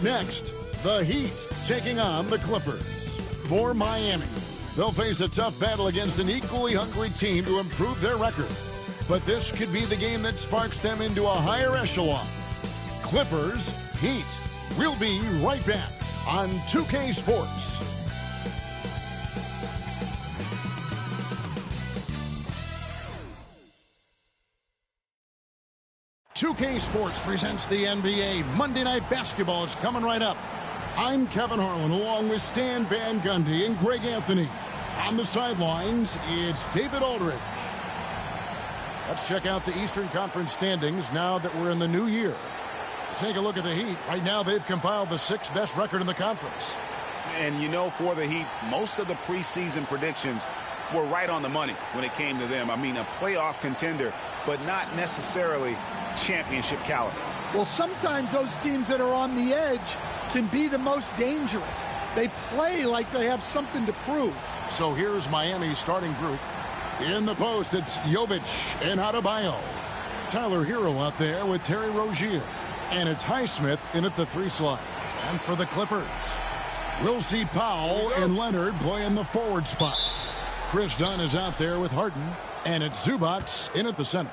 Next, the Heat taking on the Clippers. For Miami, they'll face a tough battle against an equally hungry team to improve their record. But this could be the game that sparks them into a higher echelon. Clippers, Heat. We'll be right back on 2K Sports. 2K Sports presents the NBA. Monday Night Basketball is coming right up. I'm Kevin Harlan along with Stan Van Gundy and Greg Anthony. On the sidelines, it's David Aldridge. Let's check out the Eastern Conference standings now that we're in the new year. Take a look at the Heat. Right now, they've compiled the 6th best record in the conference. And you know, for the Heat, most of the preseason predictions were right on the money when it came to them. I mean, a playoff contender, but not necessarily championship caliber. Well, sometimes those teams that are on the edge can be the most dangerous. They play like they have something to prove. So here's Miami's starting group. In the post, it's Jovic and Adebayo. Tyler Hero out there with Terry Rozier. And it's Highsmith in at the 3 slot. And for the Clippers, we'll see Powell and Leonard play in the forward spots. Chris Dunn is out there with Harden. And it's Zubac in at the center.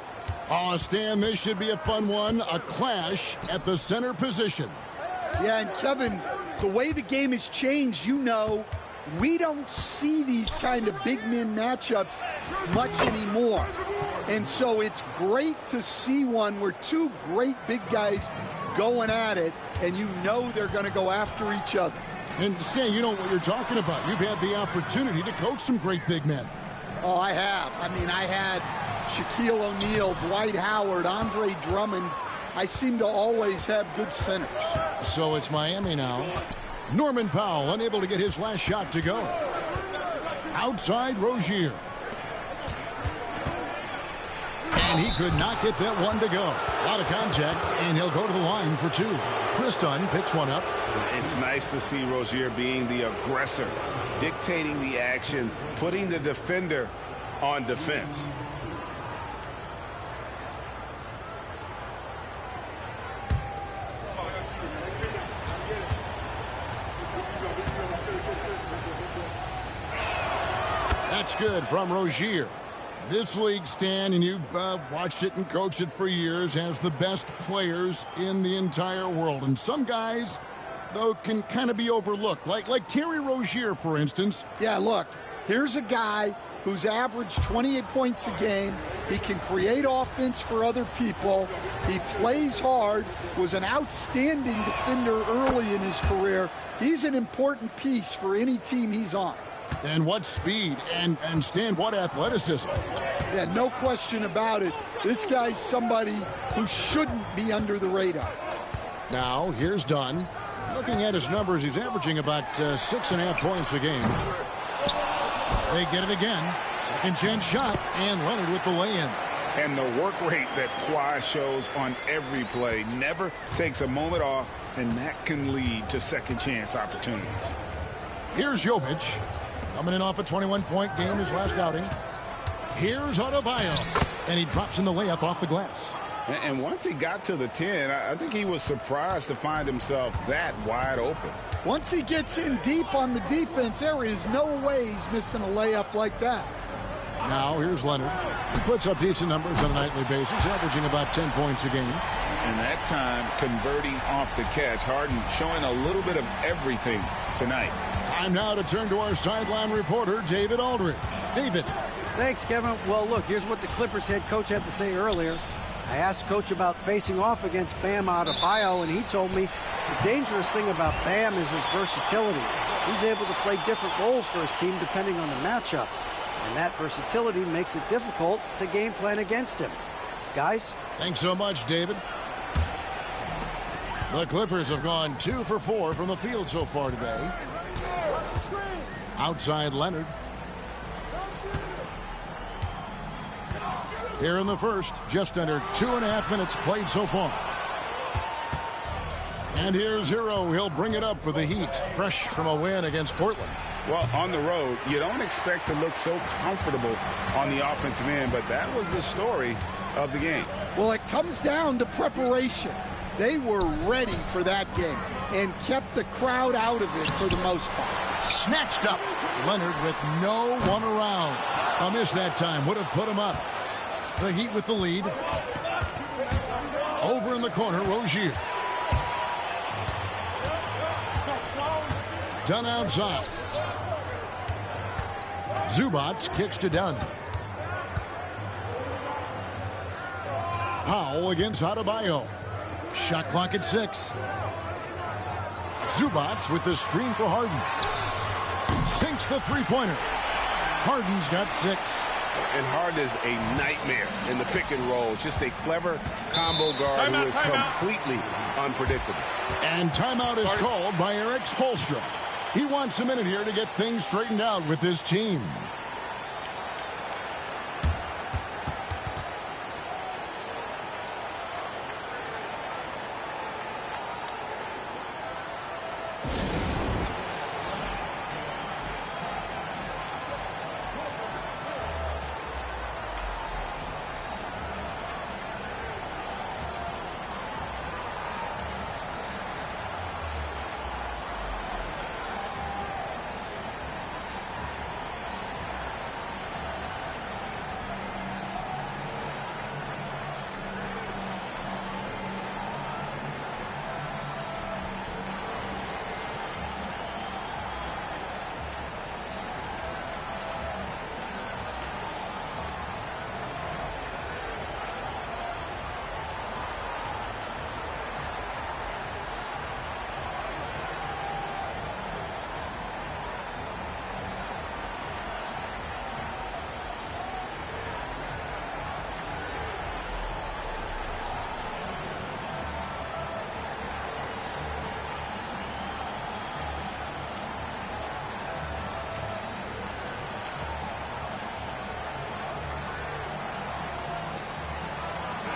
Oh, Stan, this should be a fun one. A clash at the center position. Yeah, and Kevin, the way the game has changed, you know, we don't see these kind of big men matchups much anymore. And so it's great to see one where two great big guys going at it, and you know they're going to go after each other. And Stan, you know what you're talking about. You've had the opportunity to coach some great big men. Oh, I have. I mean, I had Shaquille O'Neal, Dwight Howard, Andre Drummond. I seem to always have good centers. So it's Miami now. Norman Powell unable to get his last shot to go. Outside Rozier. And he could not get that one to go. A lot of contact, and he'll go to the line for 2. Chris Dunn picks one up. It's nice to see Rozier being the aggressor, dictating the action, putting the defender on defense. That's good from Rozier. This league, Stan, and you've watched it and coached it for years, has the best players in the entire world. And some guys, though, can kind of be overlooked. Like Terry Rozier, for instance. Yeah, look, here's a guy who's averaged 28 points a game. He can create offense for other people. He plays hard, was an outstanding defender early in his career. He's an important piece for any team he's on. And what speed, and Stan, what athleticism. Yeah, no question about it. This guy's somebody who shouldn't be under the radar. Now, here's Dunn. Looking at his numbers, he's averaging about 6.5 points a game. They get it again. Second chance shot, and Leonard with the lay-in. And the work rate that Kawhi shows on every play never takes a moment off, and that can lead to second chance opportunities. Here's Jovic. Coming in off a 21-point game his last outing. Here's Adebayo. And he drops in the layup off the glass. And once he got to the 10, I think he was surprised to find himself that wide open. Once he gets in deep on the defense, there is no way he's missing a layup like that. Now here's Leonard. He puts up decent numbers on a nightly basis, averaging about 10 points a game. And that time, converting off the catch. Harden showing a little bit of everything tonight. Time now to turn to our sideline reporter, David Aldridge. David. Thanks, Kevin. Well, look, here's what the Clippers head coach had to say earlier. I asked Coach about facing off against Bam Adebayo, and he told me the dangerous thing about Bam is his versatility. He's able to play different roles for his team depending on the matchup. And that versatility makes it difficult to game plan against him. Guys? Thanks so much, David. The Clippers have gone 2 for 4 from the field so far today. Outside Leonard. Here in the first, just under 2.5 minutes played so far. And here's Hero. He'll bring it up for the Heat, fresh from a win against Portland. Well, on the road, you don't expect to look so comfortable on the offensive end, but that was the story of the game. Well, it comes down to preparation. They were ready for that game. and kept the crowd out of it for the most part. Snatched up. Leonard with no one around. A miss that time. Would have put him up. The Heat with the lead. Over in the corner, Rozier. Dunn outside. Zubac kicks to Dunn. Powell against Adebayo. Shot clock at 6. Zubac with the screen for Harden. Sinks the three-pointer. Harden's got 6. And Harden is a nightmare in the pick and roll. Just a clever combo guard who is completely unpredictable. And timeout is called by Eric Spoelstra. He wants a minute here to get things straightened out with his team.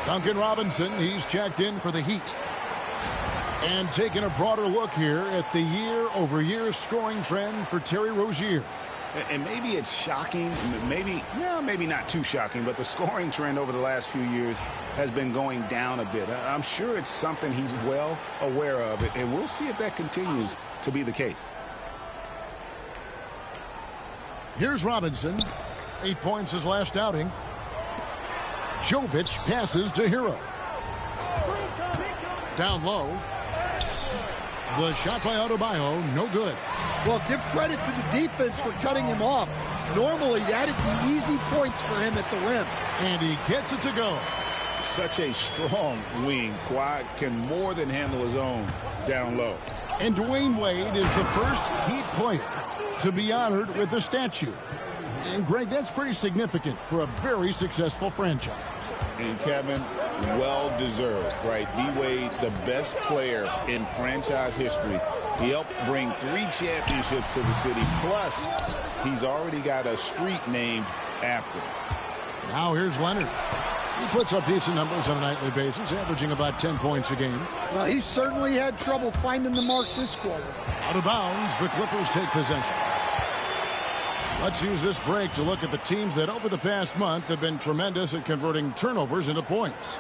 Duncan Robinson, he's checked in for the Heat. And taking a broader look here at the year-over-year scoring trend for Terry Rozier. And maybe it's shocking, maybe not too shocking, but the scoring trend over the last few years has been going down a bit. I'm sure it's something he's well aware of, and we'll see if that continues to be the case. Here's Robinson. 8 points his last outing. Jovic passes to Hero. Down low. The shot by Adebayo, no good. Well, give credit to the defense for cutting him off. Normally, that'd be easy points for him at the rim. And he gets it to go. Such a strong wing. Kawhi can more than handle his own down low. And Dwayne Wade is the first Heat player to be honored with a statue. And, Greg, that's pretty significant for a very successful franchise. And, Kevin, well-deserved, right? D-Wade, the best player in franchise history. He helped bring 3 championships to the city. Plus, he's already got a street named after him. Now here's Leonard. He puts up decent numbers on a nightly basis, averaging about 10 points a game. Well, he certainly had trouble finding the mark this quarter. Out of bounds, the Clippers take possession. Let's use this break to look at the teams that over the past month have been tremendous at converting turnovers into points.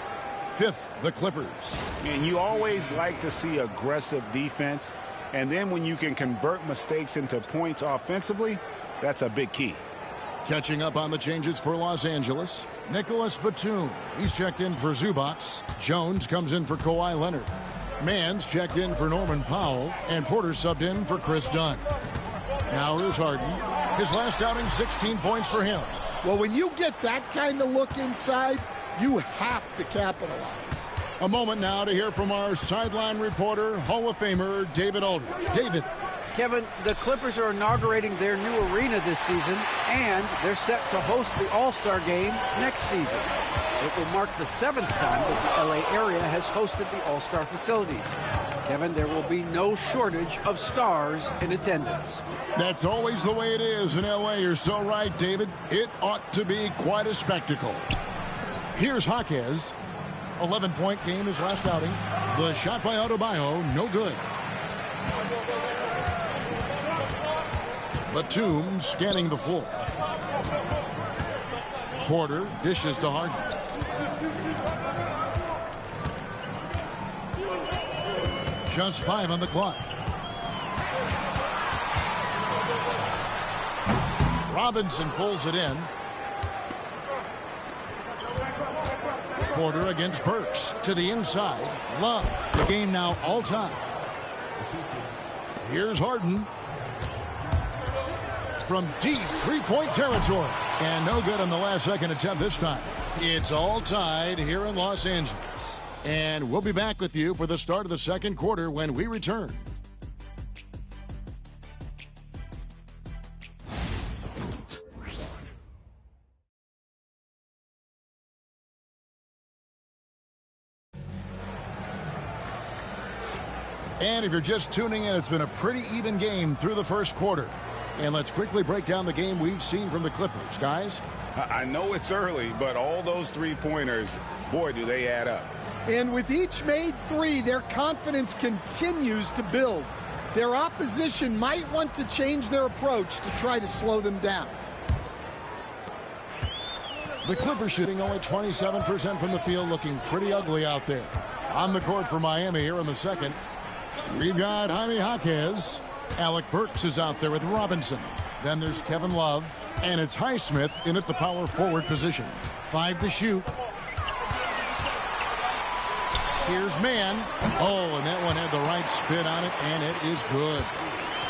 5th, the Clippers. And you always like to see aggressive defense. And then when you can convert mistakes into points offensively, that's a big key. Catching up on the changes for Los Angeles, Nicholas Batum. He's checked in for Zubac. Jones comes in for Kawhi Leonard. Mann's checked in for Norman Powell. And Porter subbed in for Chris Dunn. Now here's Harden. His last outing, 16 points for him. Well, when you get that kind of look inside, you have to capitalize. A moment now to hear from our sideline reporter, Hall of Famer David Aldridge. David. Kevin, the Clippers are inaugurating their new arena this season, and they're set to host the All-Star Game next season. It will mark the 7th time that the LA area has hosted the All-Star facilities. Kevin, there will be no shortage of stars in attendance. That's always the way it is in LA. You're so right, David. It ought to be quite a spectacle. Here's Jaquez. 11-point game his last outing. The shot by Adebayo, no good. Batum scanning the floor. Porter dishes to Harden. Just 5 on the clock. Robinson pulls it in. Porter against Burks to the inside. Love. The game now all time. Here's Harden. From deep three-point territory. And no good on the last second attempt this time. It's all tied here in Los Angeles. And we'll be back with you for the start of the second quarter when we return. And if you're just tuning in, it's been a pretty even game through the first quarter. And let's quickly break down the game we've seen from the Clippers. Guys? I know it's early, but all those three-pointers, boy, do they add up. And with each made three, their confidence continues to build. Their opposition might want to change their approach to try to slow them down. The Clippers shooting only 27% from the field, looking pretty ugly out there. On the court for Miami here in the second. We've got Jaime Jaquez. Alec Burks is out there with Robinson. Then there's Kevin Love. And it's Highsmith in at the power forward position. 5 to shoot. Here's Mann. Oh, and that one had the right spin on it, and it is good.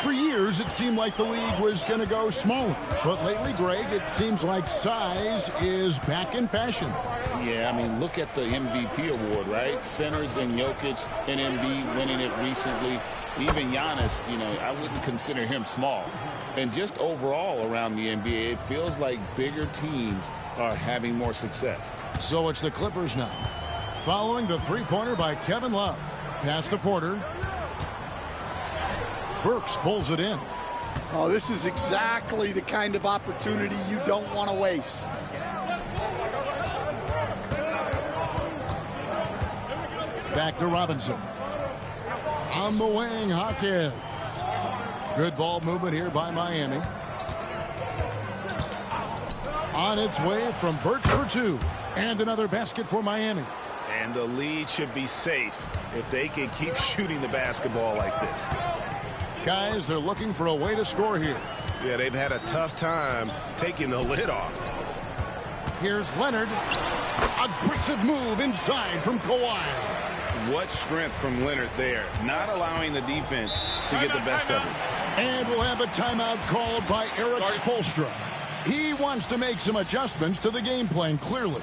For years, it seemed like the league was going to go smaller. But lately, Greg, it seems like size is back in fashion. Yeah, I mean, look at the MVP award, right? Centers and Jokic and Embiid winning it recently. Even Giannis, you know, I wouldn't consider him small. And just overall around the NBA, it feels like bigger teams are having more success. So it's the Clippers now. Following the three-pointer by Kevin Love. Pass to Porter. Burks pulls it in. Oh, this is exactly the kind of opportunity you don't want to waste. Back to Robinson. On the wing, Hawkins. Good ball movement here by Miami. On its way from Burks for 2. And another basket for Miami. And the lead should be safe if they can keep shooting the basketball like this. Guys, they're looking for a way to score here. Yeah, they've had a tough time taking the lid off. Here's Leonard. Aggressive move inside from Kawhi. What strength from Leonard there, not allowing the defense to get the best of it. And we'll have a timeout called by Eric Spoelstra. He wants to make some adjustments to the game plan, clearly.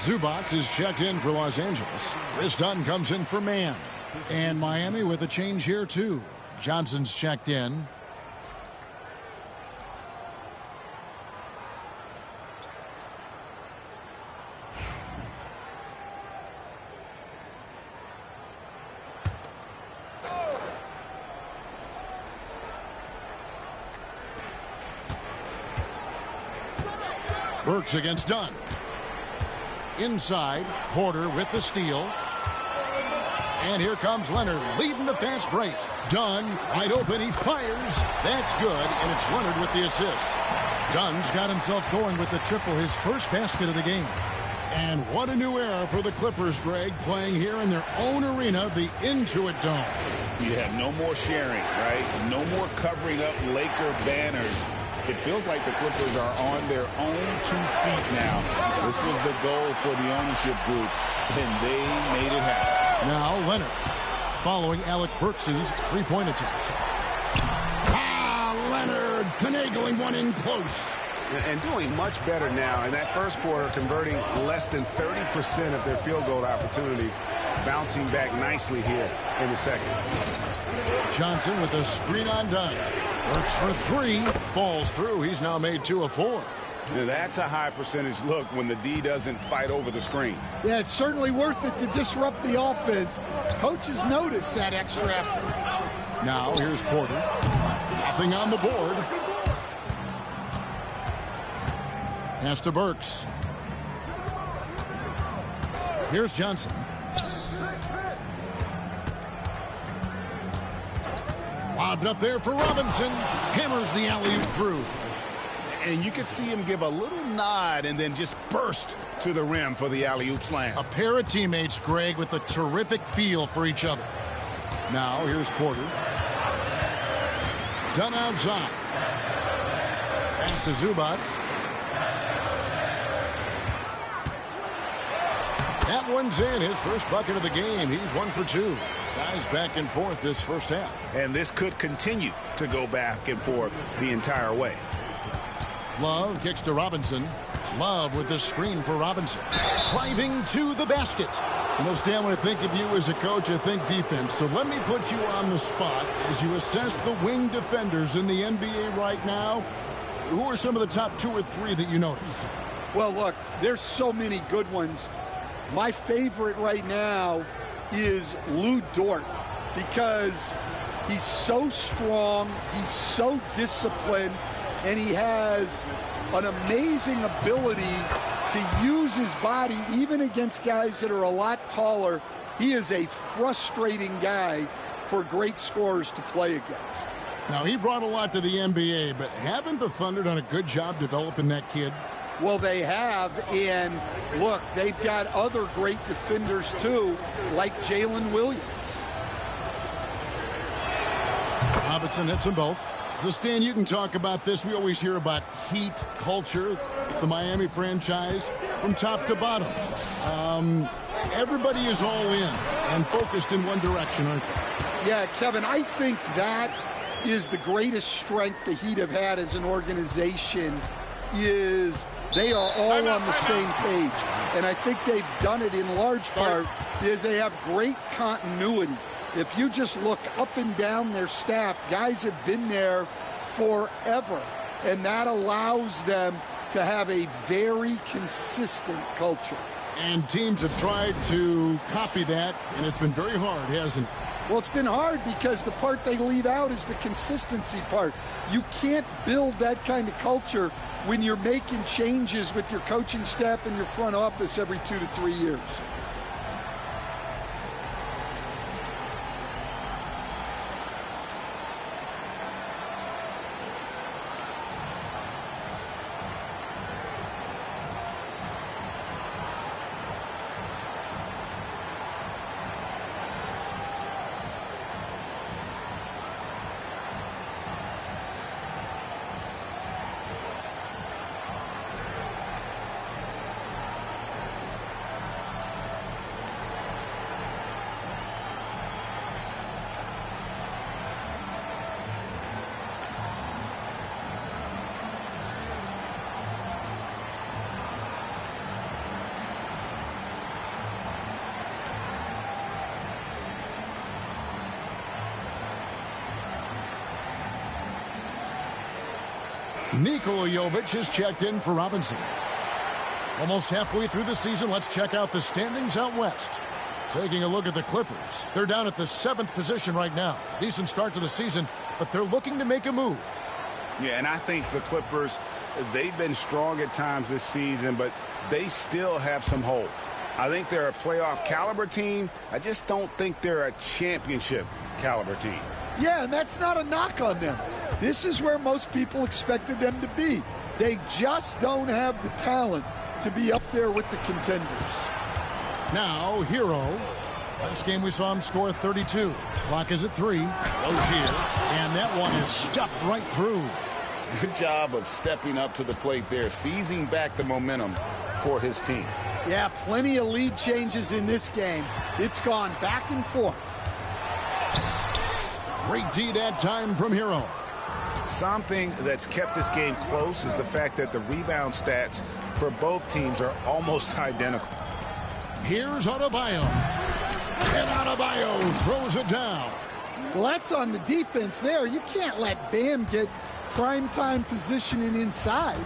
Zubac is checked in for Los Angeles. Chris Dunn comes in for Mann. And Miami with a change here, too. Johnson's checked in. Burks against Dunn. Inside, Porter with the steal. And here comes Leonard leading the fast break. Dunn wide open, he fires. That's good, and it's Leonard with the assist. Dunn's got himself going with the triple, his first basket of the game. And what a new era for the Clippers, Greg, playing here in their own arena, the Intuit Dome. You have no more sharing, right? No more covering up Laker banners. It feels like the Clippers are on their own 2 feet now. This was the goal for the ownership group, and they made it happen. Now Leonard following Alec Burks' three-point attempt. Leonard finagling one in close. And doing much better now in that first quarter, converting less than 30% of their field goal opportunities, bouncing back nicely here in the second. Johnson with a screen on dime. Works for 3, falls through. He's now made 2 of 4. Now that's a high percentage look when the D doesn't fight over the screen. Yeah, it's certainly worth it to disrupt the offense. Coaches notice that extra effort. Now here's Porter. Nothing on the board. Pass to Burks. Here's Johnson. Lobbed up there for Robinson. Hammers the alley-oop through. And you could see him give a little nod and then just burst to the rim for the alley-oop slam. A pair of teammates, Greg, with a terrific feel for each other. Now here's Porter. Done outside. Pass to Zubac. That one's in. His first bucket of the game. He's 1 for 2. Guys back and forth this first half. And this could continue to go back and forth the entire way. Love kicks to Robinson. Love with the screen for Robinson. Driving to the basket. You know, Stan, when I think of you as a coach, I think defense. So let me put you on the spot as you assess the wing defenders in the NBA right now. Who are some of the top 2 or 3 that you notice? Well, look, there's so many good ones. My favorite right now is Lou Dort because he's so strong, he's so disciplined, and he has an amazing ability to use his body even against guys that are a lot taller. He is a frustrating guy for great scorers to play against. Now, he brought a lot to the NBA, but haven't the Thunder done a good job developing that kid? Well, they have, and look, they've got other great defenders too, like Jalen Williams. Robinson hits them both. So, Stan, you can talk about this. We always hear about Heat culture, the Miami franchise, from top to bottom. Everybody is all in and focused in one direction, aren't they? Yeah, Kevin, I think that is the greatest strength the Heat have had as an organization is they are all on the same page. And I think they've done it in large part is they have great continuity. If you just look up and down their staff, guys have been there forever. And that allows them to have a very consistent culture. And teams have tried to copy that, and it's been very hard, hasn't it? Well, it's been hard because the part they leave out is the consistency part. You can't build that kind of culture when you're making changes with your coaching staff and your front office every 2 to 3 years. Nikola Jovic has checked in for Robinson. Almost halfway through the season, let's check out the standings out west. Taking a look at the Clippers. They're down at the 7th position right now. Decent start to the season, but they're looking to make a move. Yeah, and I think the Clippers, they've been strong at times this season, but they still have some holes. I think they're a playoff caliber team. I just don't think they're a championship caliber team. Yeah, and that's not a knock on them. This is where most people expected them to be. They just don't have the talent to be up there with the contenders. Now, Hero. Last game we saw him score 32. Clock is at 3. Rozier. And that one is stuffed right through. Good job of stepping up to the plate there, seizing back the momentum for his team. Yeah, plenty of lead changes in this game. It's gone back and forth. Great D that time from Hero. Something that's kept this game close is the fact that the rebound stats for both teams are almost identical. Here's Adebayo. And Adebayo throws it down. Well, that's on the defense there. You can't let Bam get primetime positioning inside.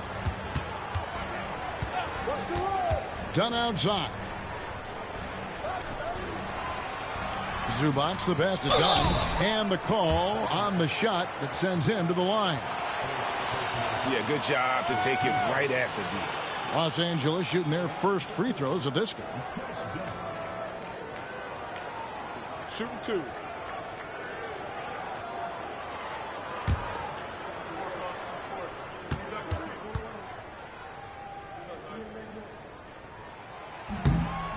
Done outside. Zubac's the pass to Dunn. And the call on the shot that sends him to the line. Yeah, good job to take it right at the D. Los Angeles shooting their first free throws of this game. Shooting 2.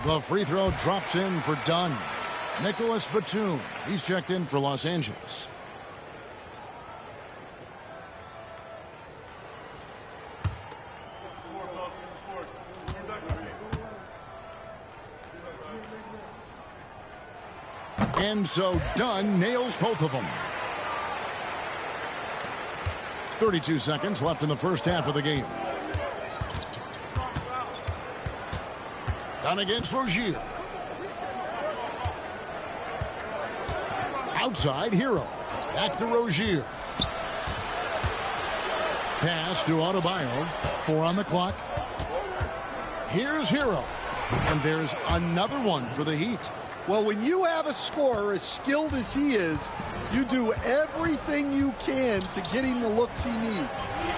The free throw drops in for Dunn. Nicholas Batum. He's checked in for Los Angeles. And so Dunn nails both of them. 32 seconds left in the first half of the game. Dunn against Rozier. Outside, Hero. Back to Rozier. Pass to Adebayo. 4 on the clock. Here's Hero. And there's another one for the Heat. Well, when you have a scorer as skilled as he is, you do everything you can to get him the looks he needs.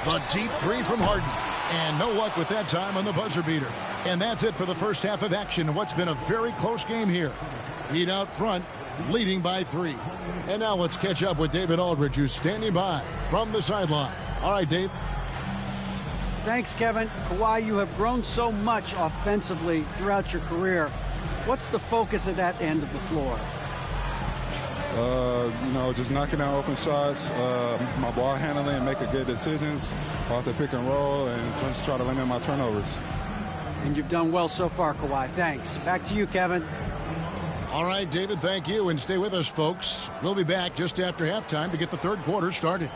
The deep 3 from Harden. And no luck with that time on the buzzer beater. And that's it for the first half of action. What's been a very close game here. Heat out front, leading by 3. And now let's catch up with David Aldridge, who's standing by from the sideline. All right, Dave. Thanks, Kevin. Kawhi, you have grown so much offensively throughout your career. What's the focus at that end of the floor? Just knocking down open shots, my ball handling, making good decisions off the pick and roll, and just try to limit my turnovers. And you've done well so far, Kawhi. Thanks. Back to you, Kevin. All right, David, thank you. And stay with us, folks. We'll be back just after halftime to get the third quarter started.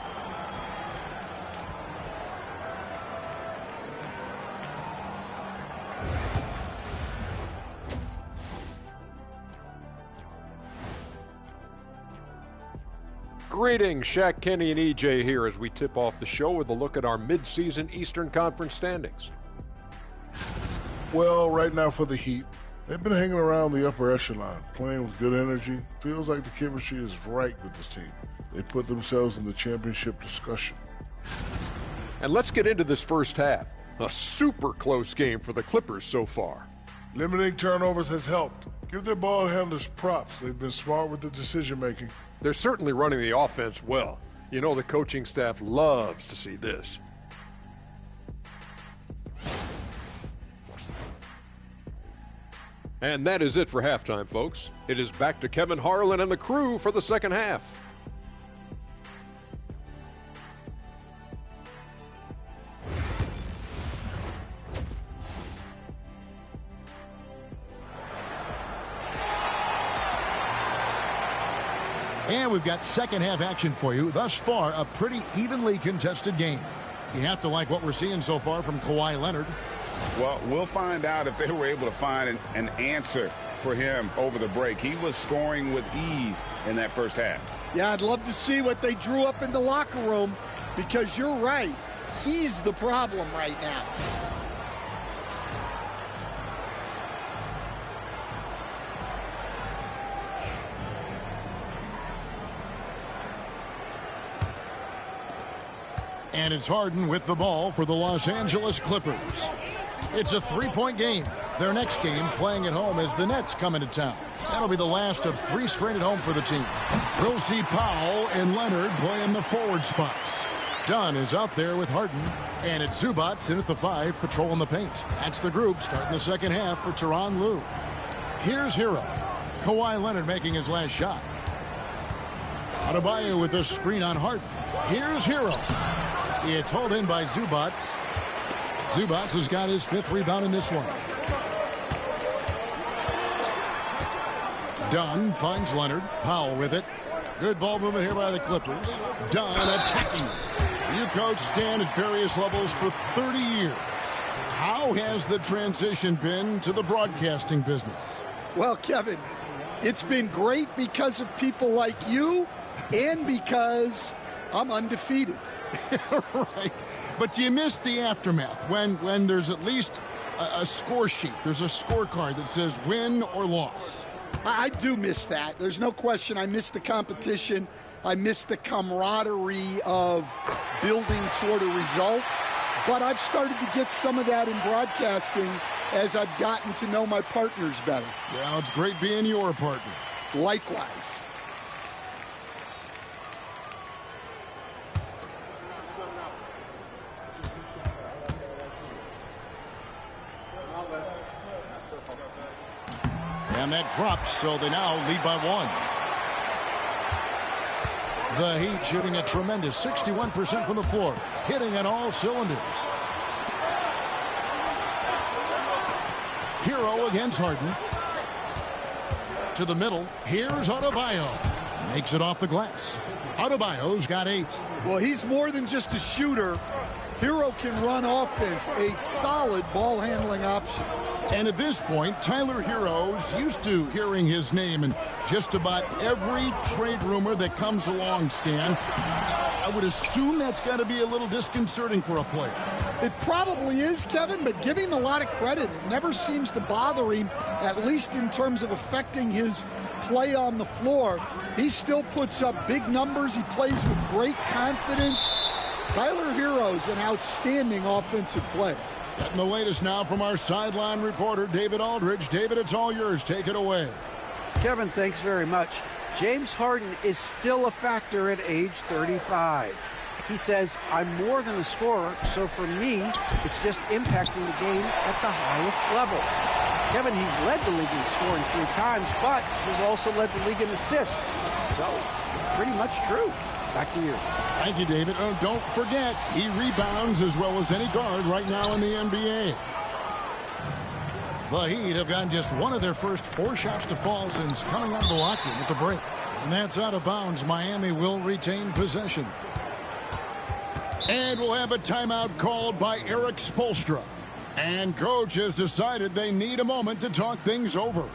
Greetings, Shaq, Kenny, and EJ here as we tip off the show with a look at our midseason Eastern Conference standings. Well, right now for the Heat, they've been hanging around the upper echelon, playing with good energy. Feels like the chemistry is right with this team. They put themselves in the championship discussion. And let's get into this first half. A super close game for the Clippers so far. Limiting turnovers has helped. Give their ball handlers props. They've been smart with the decision-making. They're certainly running the offense well. You know the coaching staff loves to see this. And that is it for halftime, folks. It is back to Kevin Harlan and the crew for the second half. And we've got second half action for you. Thus far, a pretty evenly contested game. You have to like what we're seeing so far from Kawhi Leonard. Well, we'll find out if they were able to find an answer for him over the break. He was scoring with ease in that first half. Yeah, I'd love to see what they drew up in the locker room, because you're right. He's the problem right now. And it's Harden with the ball for the Los Angeles Clippers. It's a three-point game. Their next game, playing at home, as the Nets come into town. That'll be the last of 3 straight at home for the team. We'll see Powell and Leonard play in the forward spots. Dunn is out there with Harden. And it's Zubats in at the 5, patrolling the paint. That's the group starting the second half for Tyronn Lue. Here's Hero. Kawhi Leonard making his last shot. Adebayo with a screen on Harden. Here's Hero. It's hauled in by Zubats. Zubats has got his 5th rebound in this one. Dunn finds Leonard. Powell with it. Good ball movement here by the Clippers. Dunn attacking. You coach Stan at various levels for 30 years. How has the transition been to the broadcasting business? Well, Kevin, it's been great because of people like you and because I'm undefeated. Right. But you missed the aftermath when there's at least a score sheet. There's a scorecard that says win or loss. I do miss that. There's no question I miss the competition. I miss the camaraderie of building toward a result. But I've started to get some of that in broadcasting as I've gotten to know my partners better. Yeah, it's great being your partner. Likewise. And that drops, so they now lead by 1. The Heat shooting a tremendous 61% from the floor, hitting on all cylinders. Hero against Harden. To the middle. Here's Adebayo. Makes it off the glass. Adebayo's got 8. Well, he's more than just a shooter. Hero can run offense, a solid ball handling option. And at this point, Tyler Hero's used to hearing his name in just about every trade rumor that comes along, Stan. I would assume that's got to be a little disconcerting for a player. It probably is, Kevin, but give him a lot of credit. It never seems to bother him, at least in terms of affecting his play on the floor. He still puts up big numbers. He plays with great confidence. Tyler Hero's an outstanding offensive player. Getting the latest now from our sideline reporter, David Aldridge. David, it's all yours. Take it away. Kevin, thanks very much. James Harden is still a factor at age 35. He says, I'm more than a scorer, so for me, it's just impacting the game at the highest level. Kevin, he's led the league in scoring 3 times, but he's also led the league in assists. So it's pretty much true. Back to you. Thank you, David. Oh, don't forget, he rebounds as well as any guard right now in the NBA. The Heat have gotten just one of their first 4 shots to fall since coming out of the locker room at the break. And that's out of bounds. Miami will retain possession. And we'll have a timeout called by Eric Spoelstra. And coach has decided they need a moment to talk things over.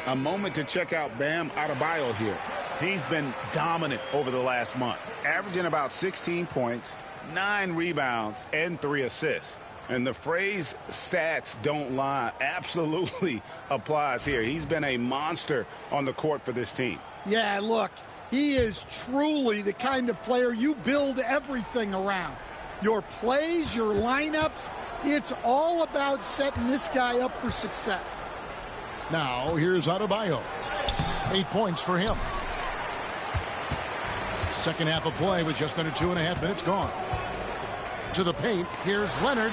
A moment to check out Bam Adebayo here. He's been dominant over the last month, averaging about 16 points, 9 rebounds, and 3 assists. And the phrase stats don't lie absolutely applies here. He's been a monster on the court for this team. Yeah, look, he is truly the kind of player you build everything around. Your plays, your lineups, it's all about setting this guy up for success. Now, here's Adebayo. 8 points for him. Second half of play with just under 2.5 minutes gone. To the paint. Here's Leonard.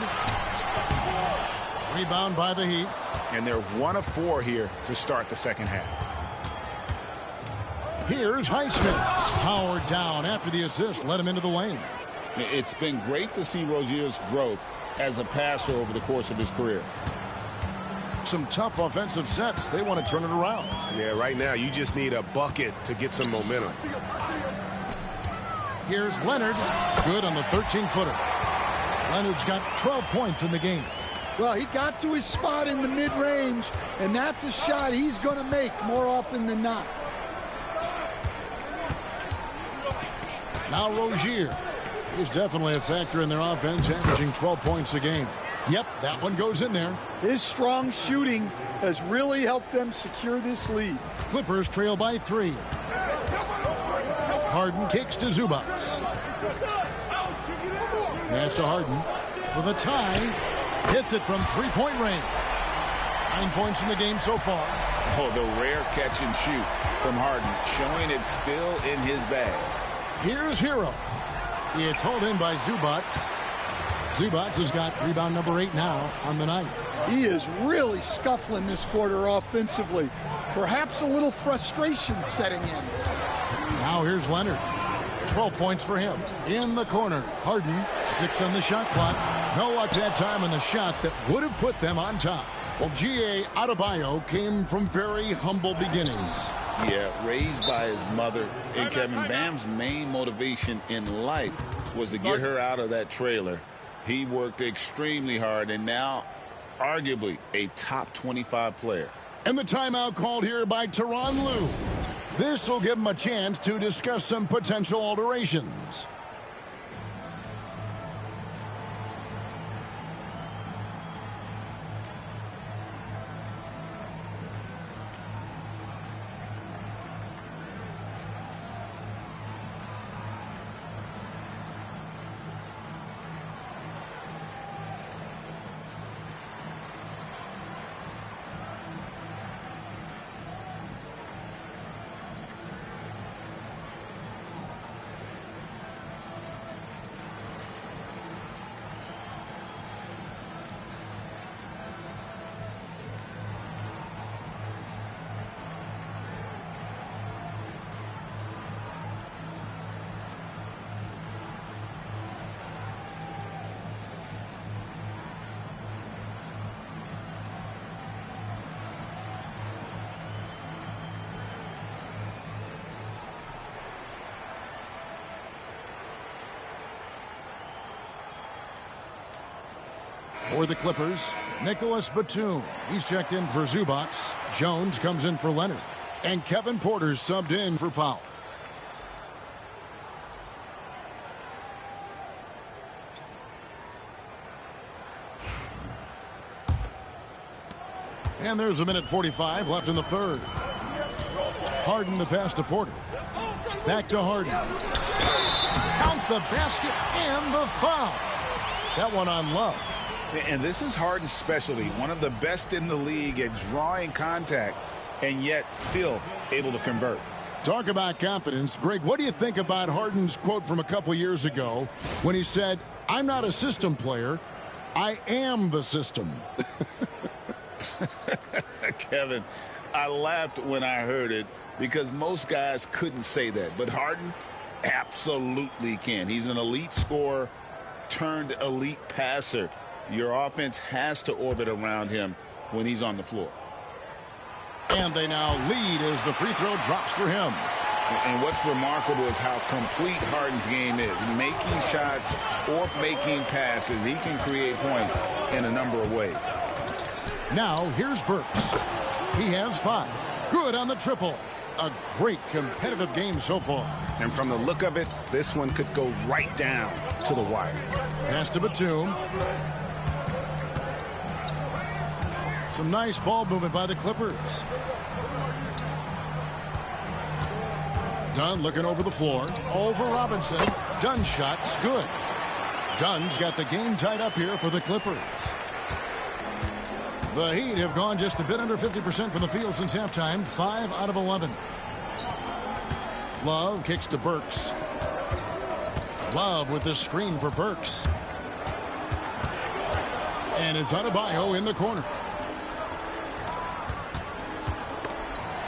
Rebound by the Heat. And they're 1 of 4 here to start the second half. Here's Highsmith. Powered down after the assist. Let him into the lane. It's been great to see Rozier's growth as a passer over the course of his career. Some tough offensive sets. They want to turn it around. Yeah, right now you just need a bucket to get some momentum. Here's Leonard. Good on the 13-footer. Leonard's got 12 points in the game. Well, he got to his spot in the mid-range, and that's a shot he's going to make more often than not. Now Rozier. He's definitely a factor in their offense, averaging 12 points a game. Yep, that one goes in there. His strong shooting has really helped them secure this lead. Clippers trail by 3. Harden kicks to Zubac. Pass to Harden for the tie. Hits it from three-point range. 9 points in the game so far. Oh, the rare catch and shoot from Harden, showing it's still in his bag. Here's Hero. It's hauled in by Zubac. Zubac has got rebound number 8 now on the night. He is really scuffling this quarter offensively. Perhaps a little frustration setting in. Now here's Leonard. 12 points for him. In the corner. Harden, 6 on the shot clock. No luck that time on the shot that would have put them on top. Well, G.A. Adebayo came from very humble beginnings. Yeah, raised by his mother. And Kevin, Bam's main motivation in life was to get her out of that trailer. He worked extremely hard and now arguably a top 25 player. And the timeout called here by Tyronn Lue. This will give him a chance to discuss some potential alterations. For the Clippers, Nicholas Batum. He's checked in for Zubac. Jones comes in for Leonard. And Kevin Porter's subbed in for Powell. And there's a minute 45 left in the third. Harden the pass to Porter. Back to Harden. Count the basket and the foul. That one on Love. And this is Harden's specialty, one of the best in the league at drawing contact and yet still able to convert. Talk about confidence. Greg, what do you think about Harden's quote from a couple years ago when he said, "I'm not a system player, I am the system"? Kevin, I laughed when I heard it because most guys couldn't say that. But Harden absolutely can. He's an elite scorer turned elite passer. Your offense has to orbit around him when he's on the floor. And they now lead as the free throw drops for him. And what's remarkable is how complete Harden's game is. Making shots or making passes, he can create points in a number of ways. Now here's Burks. He has 5. Good on the triple. A great competitive game so far. And from the look of it, this one could go right down to the wire. Pass to Batum. Some nice ball movement by the Clippers. Dunn looking over the floor. Over Robinson. Dunn's shot's good. Dunn's got the game tied up here for the Clippers. The Heat have gone just a bit under 50% from the field since halftime. 5 out of 11. Love kicks to Burks. Love with the screen for Burks. And it's Adebayo in the corner.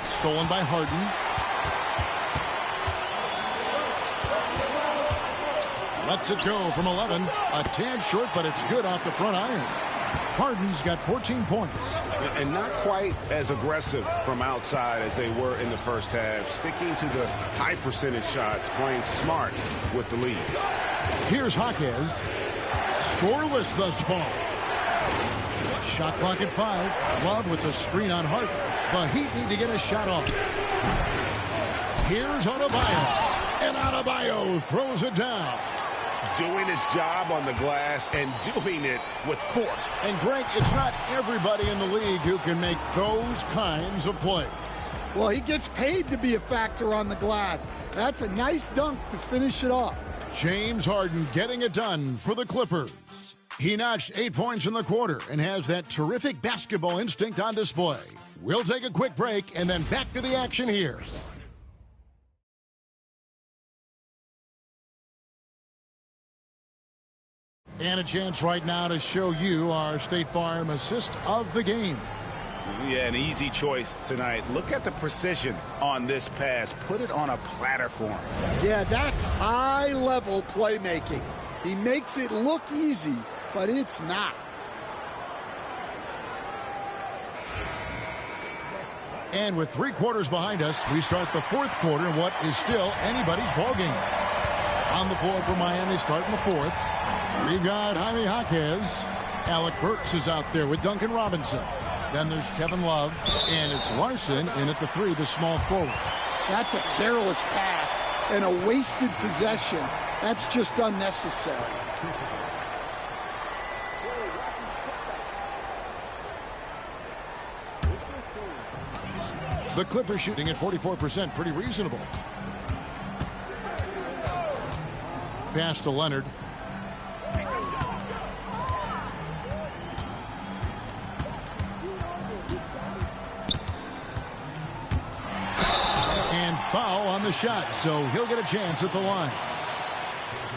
Stolen by Harden. Lets it go from 11. A tad short, but it's good off the front iron. Harden's got 14 points. And not quite as aggressive from outside as they were in the first half. Sticking to the high percentage shots, playing smart with the lead. Here's Jaquez. Scoreless thus far. Shot clock at 5. Love with the screen on Harden. The Heat need to get a shot off. Here's Adebayo. And Adebayo throws it down. Doing his job on the glass and doing it with force. And Greg, it's not everybody in the league who can make those kinds of plays. Well, he gets paid to be a factor on the glass. That's a nice dunk to finish it off. James Harden getting it done for the Clippers. He notched 8 points in the quarter and has that terrific basketball instinct on display. We'll take a quick break and then back to the action here. And a chance right now to show you our State Farm assist of the game. Yeah, an easy choice tonight. Look at the precision on this pass. Put it on a platter for him. Yeah, that's high-level playmaking. He makes it look easy, but it's not. And with 3 quarters behind us, we start the 4th quarter in what is still anybody's ballgame. On the floor for Miami starting the 4th. We've got Jaime Jaquez. Alec Burks is out there with Duncan Robinson. Then there's Kevin Love. And it's Larson in at the 3, the small forward. That's a careless pass and a wasted possession. That's just unnecessary. The Clippers shooting at 44%, pretty reasonable. Pass to Leonard. And foul on the shot, so he'll get a chance at the line.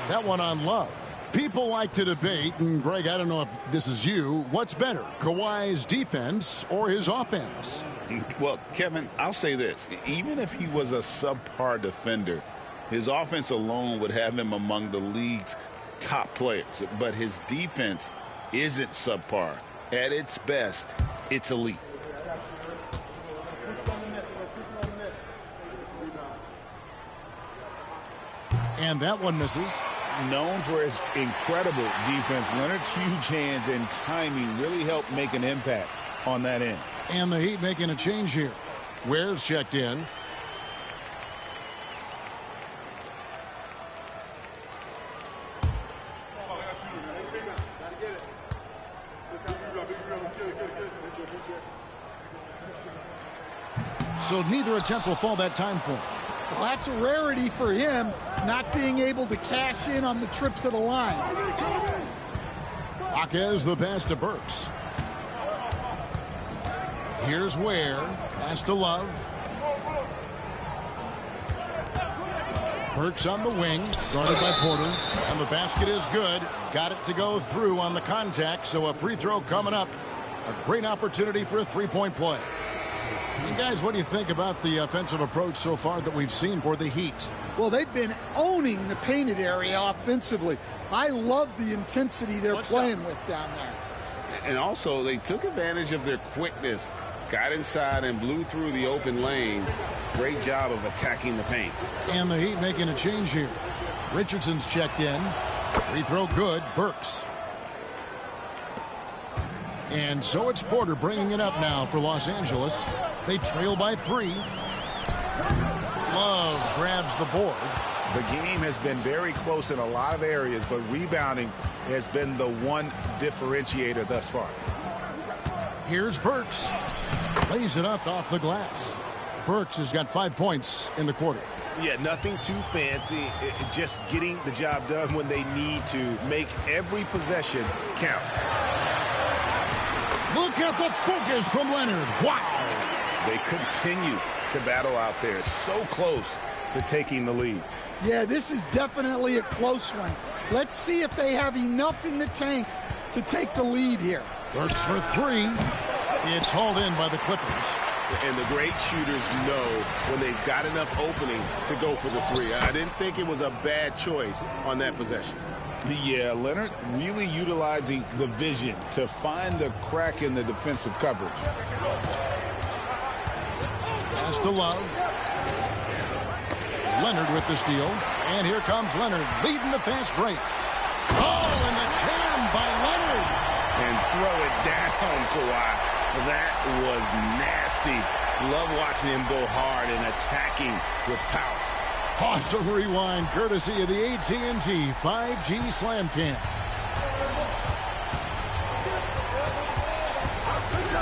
That one on Love. People like to debate, and Greg, I don't know if this is you, what's better, Kawhi's defense or his offense? Well, Kevin, I'll say this. Even if he was a subpar defender, his offense alone would have him among the league's top players. But his defense isn't subpar. At its best, it's elite. And that one misses. Known for his incredible defense, Leonard's huge hands and timing really helped make an impact on that end. And the Heat making a change here. Ware's checked in. So neither attempt will fall that time for him. Well, that's a rarity for him, not being able to cash in on the trip to the line. Jaquez the pass to Burks. Here's Ware. Pass to Love. Burks on the wing, guarded by Porter. And the basket is good. Got it to go through on the contact, so a free throw coming up. A great opportunity for a three-point play. And guys, what do you think about the offensive approach so far that we've seen for the Heat? Well, they've been owning the painted area offensively. I love the intensity they're playing with down there. And also, they took advantage of their quickness, got inside and blew through the open lanes. Great job of attacking the paint. And the Heat making a change here. Richardson's checked in. Free throw good. Burks. And so it's Porter bringing it up now for Los Angeles. They trail by 3. Love grabs the board. The game has been very close in a lot of areas, but rebounding has been the one differentiator thus far. Here's Burks. Lays it up off the glass. Burks has got 5 points in the quarter. Yeah, nothing too fancy. Just getting the job done when they need to. Make every possession count. Look at the focus from Leonard. Wow. They continue to battle out there, so close to taking the lead. Yeah, this is definitely a close one. Let's see if they have enough in the tank to take the lead here. Burks for three. It's hauled in by the Clippers. And the great shooters know when they've got enough opening to go for the three. I didn't think it was a bad choice on that possession. Yeah, Leonard really utilizing the vision to find the crack in the defensive coverage. Pass to Love. Leonard with the steal. And here comes Leonard leading the fast break. Oh, and the jam by Leonard. And throw it down, Kawhi. That was nasty. Love watching him go hard and attacking with power. Awesome rewind courtesy of the AT&T 5G Slam Cam.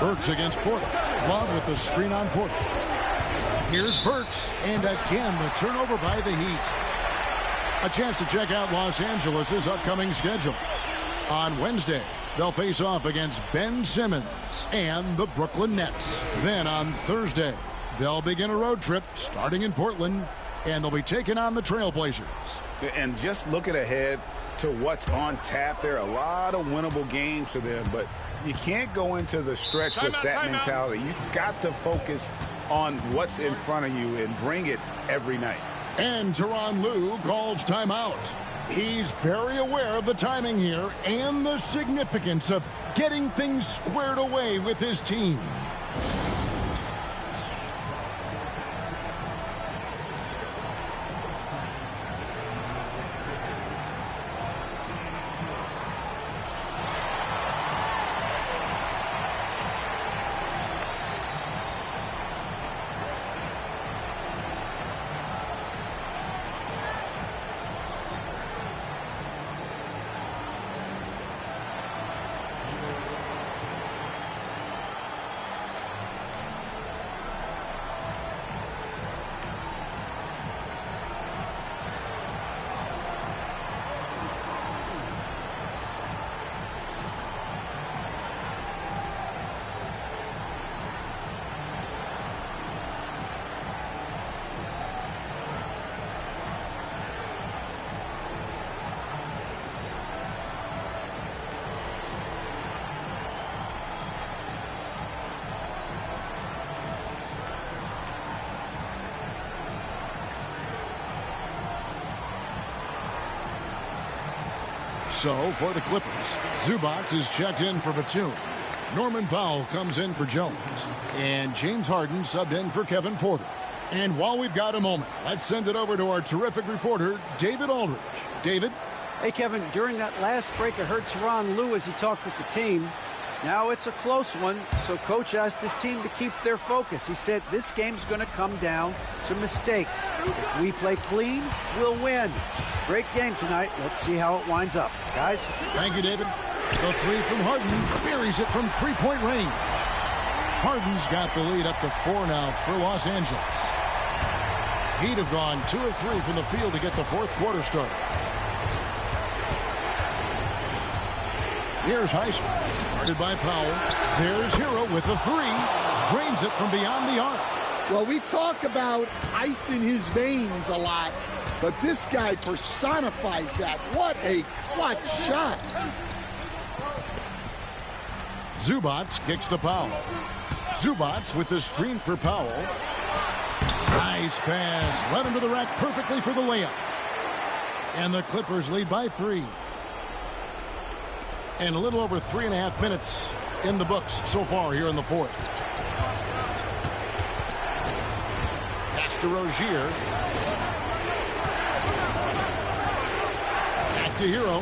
Burks against Porter. Love with the screen on Porter. Here's Burks, and again the turnover by the Heat. A chance to check out Los Angeles' upcoming schedule. On Wednesday, they'll face off against Ben Simmons and the Brooklyn Nets. Then on Thursday, they'll begin a road trip starting in Portland, and they'll be taking on the Trailblazers. And just looking ahead to what's on tap, there are a lot of winnable games for them, but you can't go into the stretch with that mentality. You've got to focus on what's in front of you and bring it every night. And Tyronn Lue calls timeout. He's very aware of the timing here and the significance of getting things squared away with his team. So for the Clippers, Zubac is checked in for Batum. Norman Powell comes in for Jones. And James Harden subbed in for Kevin Porter. And while we've got a moment, let's send it over to our terrific reporter, David Aldridge. David? Hey, Kevin, during that last break, I heard Tyronn Lue as he talked with the team. Now it's a close one, so Coach asked his team to keep their focus. He said this game's going to come down to mistakes. If we play clean, we'll win. Great game tonight. Let's see how it winds up. Guys? Thank you, David. The three from Harden buries it from three-point range. Harden's got the lead up to 4 now for Los Angeles. He'd have gone 2 or 3 from the field to get the fourth quarter started. Here's Highsmith, guarded by Powell. There's Hero with the 3. Drains it from beyond the arc. Well, we talk about ice in his veins a lot, but this guy personifies that. What a clutch shot. Zubac kicks to Powell. Zubac with the screen for Powell. Nice pass. Led him to the rack perfectly for the layup. And the Clippers lead by 3. And a little over 3.5 minutes in the books so far here in the fourth. Pass to Rozier. Back to Hero.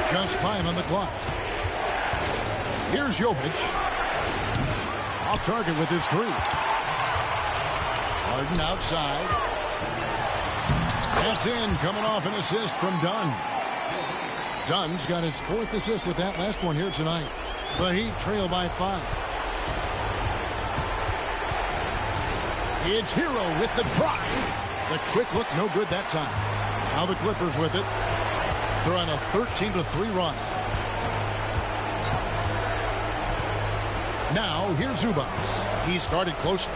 Just 5 on the clock. Here's Jovic. Off target with his 3. Harden outside. That's in, coming off an assist from Dunn. Dunn's got his 4th assist with that last one here tonight. The Heat trail by 5. It's Hero with the drive. The quick look, no good that time. Now the Clippers with it. They're on a 13-3 run. Now here's Zubac. He's guarded closely.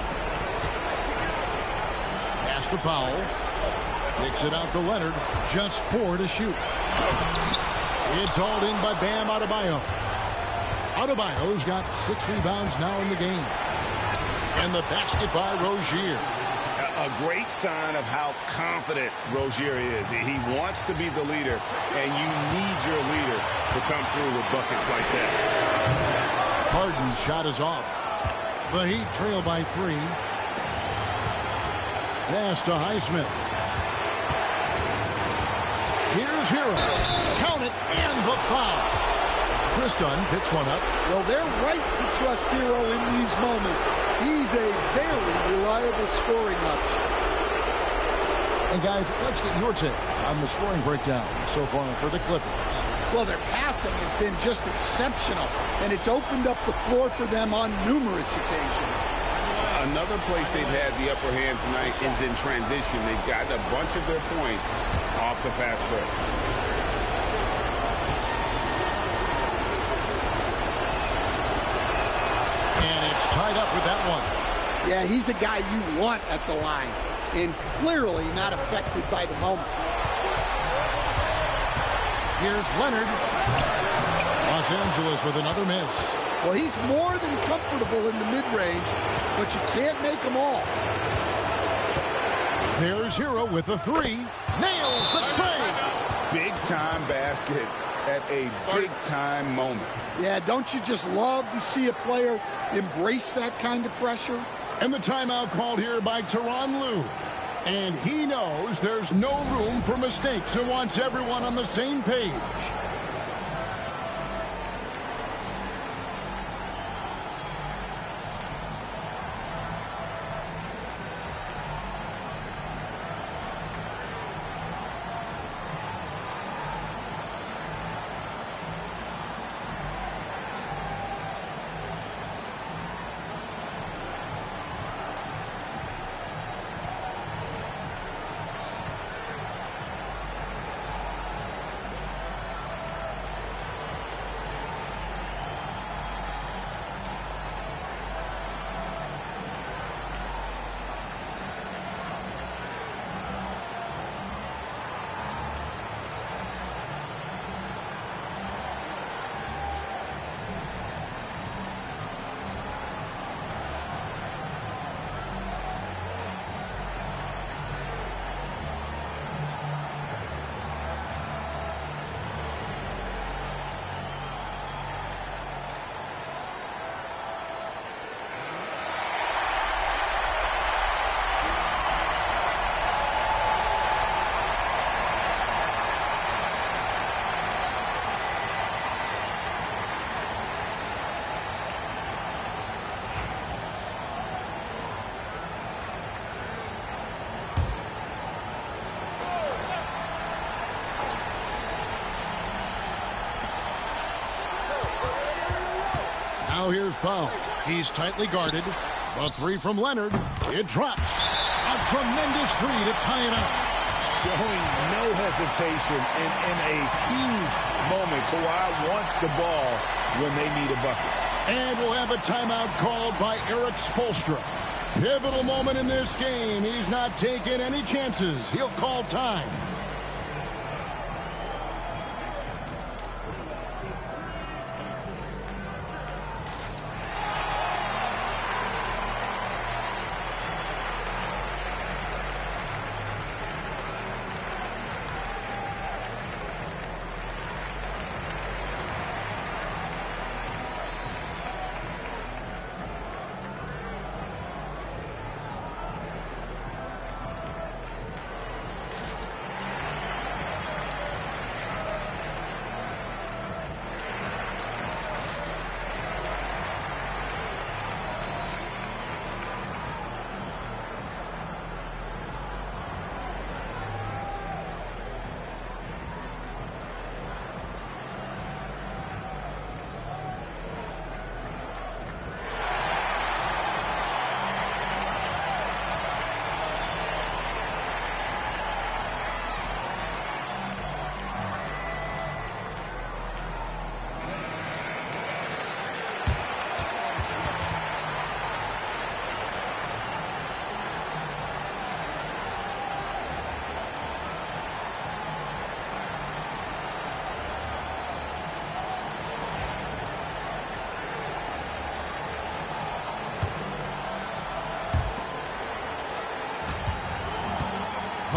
to Powell. Kicks it out to Leonard. Just 4 to shoot. It's hauled in by Bam Adebayo. Adebayo's got 6 rebounds now in the game. And the basket by Rozier. A great sign of how confident Rozier is. He wants to be the leader, and you need your leader to come through with buckets like that. Harden's shot is off. The Heat trail by 3. Pass to Highsmith. Here's Hero. Count it, and the foul. Chris Dunn picks one up. Well, they're right to trust Hero in these moments. He's a very reliable scoring option. And guys, let's get your take on the scoring breakdown so far for the Clippers. Well, their passing has been just exceptional, and it's opened up the floor for them on numerous occasions. Another place they've had the upper hand tonight is in transition. They've gotten a bunch of their points off the fast break. Tied up with that one. Yeah, he's a guy you want at the line, and clearly not affected by the moment. Here's Leonard. Los Angeles with another miss. Well, he's more than comfortable in the mid-range, but you can't make them all. There's Hero with a 3. Nails the tray. Big-time basket at a big-time moment. Yeah, don't you just love to see a player embrace that kind of pressure? And the timeout called here by Tyronn Lue. And he knows there's no room for mistakes and wants everyone on the same page. Now here's Powell. He's tightly guarded. A 3 from Leonard. It drops. A tremendous 3 to tie it up. Showing no hesitation and in a huge moment. Kawhi wants the ball when they need a bucket. And we'll have a timeout called by Eric Spoelstra. Pivotal moment in this game. He's not taking any chances. He'll call time.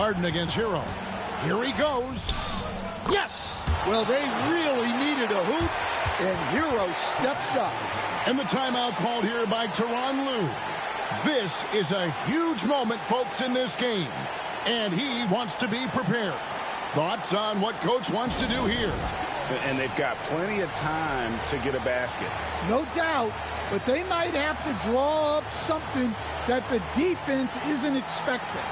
Harden against Hero. Here he goes. Yes! Well, they really needed a hoop, and Hero steps up. And the timeout called here by Tyronn Lue. This is a huge moment, folks, in this game. And he wants to be prepared. Thoughts on what Coach wants to do here? And they've got plenty of time to get a basket. No doubt, but they might have to draw up something that the defense isn't expecting.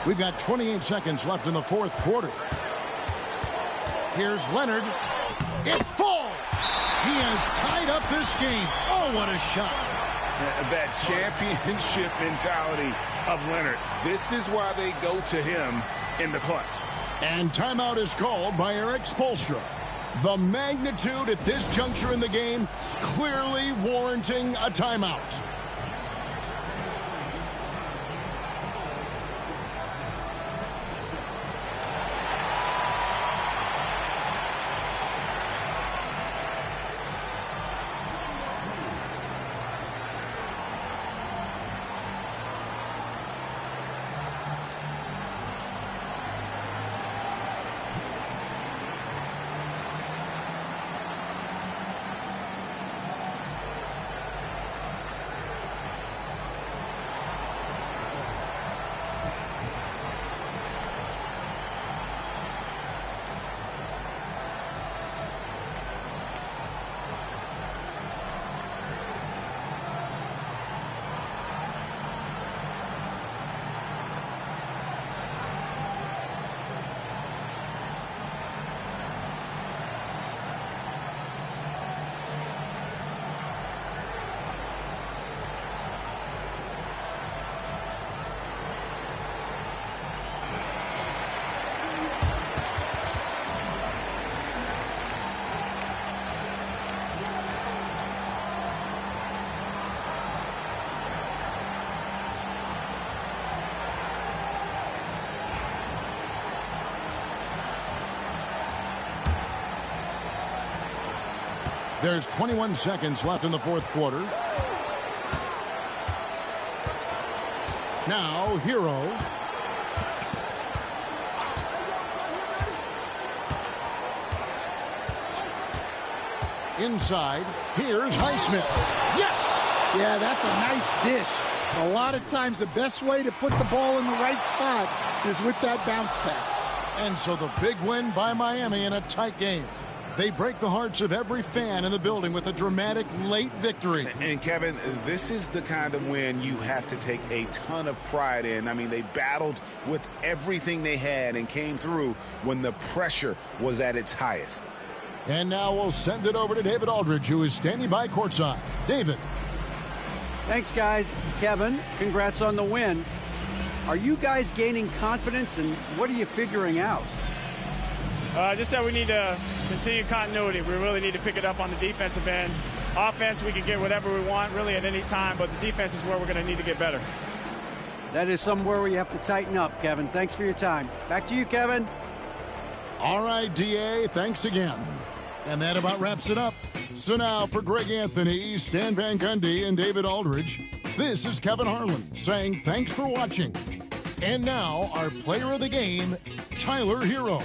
We've got 28 seconds left in the fourth quarter. Here's Leonard. It falls. He has tied up this game. Oh, what a shot. That championship mentality of Leonard. This is why they go to him in the clutch. And timeout is called by Eric Spoelstra. The magnitude at this juncture in the game clearly warranting a timeout. There's 21 seconds left in the fourth quarter. Now, Hero. Inside, here's Highsmith. Yes! Yeah, that's a nice dish. A lot of times the best way to put the ball in the right spot is with that bounce pass. And so the big win by Miami in a tight game. They break the hearts of every fan in the building with a dramatic late victory. And Kevin, this is the kind of win you have to take a ton of pride in. I mean, they battled with everything they had and came through when the pressure was at its highest. And now we'll send it over to David Aldridge, who is standing by courtside. David. Thanks, guys. Kevin, congrats on the win. Are you guys gaining confidence, and what are you figuring out? Just that we need to continue continuity. We really need to pick it up on the defensive end. Offense, we can get whatever we want really at any time, but the defense is where we're going to need to get better. That is somewhere where you have to tighten up, Kevin. Thanks for your time. Back to you, Kevin. All right, D.A., thanks again. And that about wraps it up. So now for Greg Anthony, Stan Van Gundy, and David Aldridge, This is Kevin Harlan saying thanks for watching. And now, our player of the game, Tyler Hero.